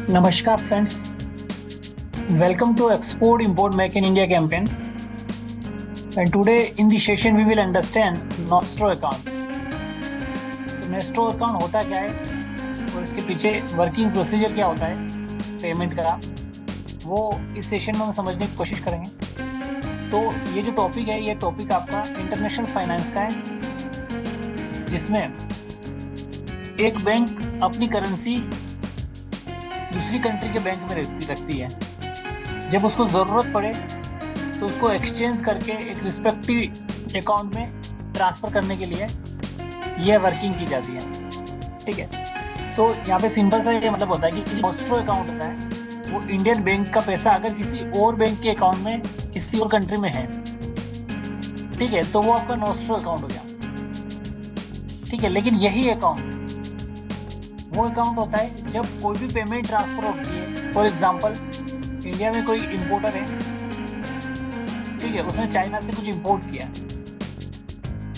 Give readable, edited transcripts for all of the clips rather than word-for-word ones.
Namaskar friends, welcome to Export Import Make in India campaign, and today in the session we will understand Nostro account. तो Nostro account होता क्या है और इसके पीछे working procedure क्या होता है पेमेंट का, वो इस सेशन में हम समझने की कोशिश करेंगे। तो ये जो टॉपिक है, ये टॉपिक आपका इंटरनेशनल फाइनेंस का है, जिसमें एक बैंक अपनी करेंसी दूसरी कंट्री के बैंक में रखती है। जब उसको ज़रूरत पड़े तो उसको एक्सचेंज करके एक रिस्पेक्टिव अकाउंट में ट्रांसफ़र करने के लिए ये वर्किंग की जाती है। ठीक है, तो यहाँ पे सिंपल सा ये मतलब होता है कि नॉस्ट्रो अकाउंट होता है वो इंडियन बैंक का पैसा अगर किसी और बैंक के अकाउंट में किसी और कंट्री में है, ठीक है, तो वो आपका नॉस्ट्रो अकाउंट हो गया। ठीक है, लेकिन यही अकाउंट वो अकाउंट होता है जब कोई भी पेमेंट ट्रांसफर होती है। फॉर एग्जांपल, इंडिया में कोई इंपोर्टर है, ठीक है, उसने चाइना से कुछ इंपोर्ट किया,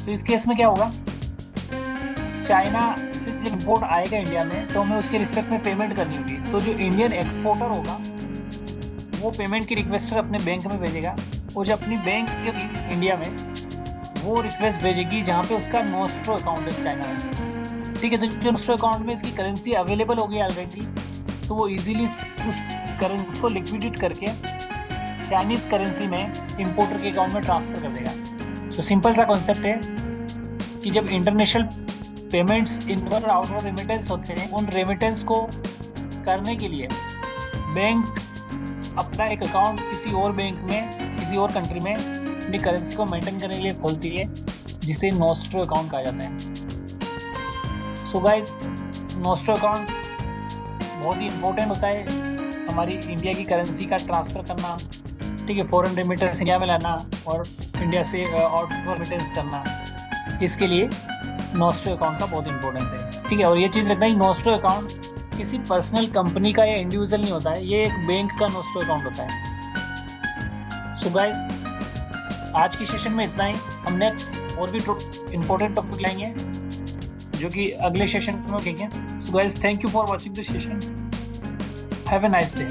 तो इस केस में क्या होगा, चाइना से जब इंपोर्ट आएगा इंडिया में तो हमें उसके रिस्पेक्ट में पेमेंट करनी होगी। तो जो इंडियन एक्सपोर्टर होगा वो पेमेंट की रिक्वेस्ट अपने बैंक में भेजेगा, और जो अपनी बैंक के इंडिया में वो रिक्वेस्ट भेजेगी जहाँ पे उसका नॉस्ट्रो अकाउंट है चाइना में। ठीक है, तो जो नॉस्ट्रो अकाउंट में इसकी करेंसी अवेलेबल होगी ऑलरेडी, तो वो इजीली उस करेंसी को लिक्विडेट करके चाइनीज़ करेंसी में इंपोर्टर के अकाउंट में ट्रांसफ़र कर देगा। तो सिंपल सा कॉन्सेप्ट है कि जब इंटरनेशनल पेमेंट्स इनवर्ड और आउटवर्ड रेमिटेंस होते हैं, उन रेमिटेंस को करने के लिए बैंक अपना एक अकाउंट किसी और बैंक में किसी और कंट्री में अपनी करेंसी को मेंटेन करने के लिए खोलती है, जिसे नॉस्ट्रो अकाउंट कहा जाता है। सो गाइस, नॉस्ट्रो अकाउंट बहुत ही इम्पोर्टेंट होता है हमारी इंडिया की करेंसी का ट्रांसफ़र करना, ठीक है, फॉरेन रेमिटेंस इंडिया में लाना और इंडिया से आउटवर्ड रेमिटेंस करना, इसके लिए नॉस्ट्रो अकाउंट का बहुत इंपॉर्टेंस है। ठीक है, और ये चीज़ रखना कि नॉस्ट्रो अकाउंट किसी पर्सनल कंपनी का या इंडिविजुअल नहीं होता है, ये एक बैंक का नॉस्ट्रो अकाउंट होता है। सो गाइस, आज की सेशन में इतना ही। हम नेक्स्ट और भी इम्पोर्टेंट टॉपिक लाएंगे जो कि अगले सेशन में देखेंगे। So guys, thank you for watching this session. Have a nice day.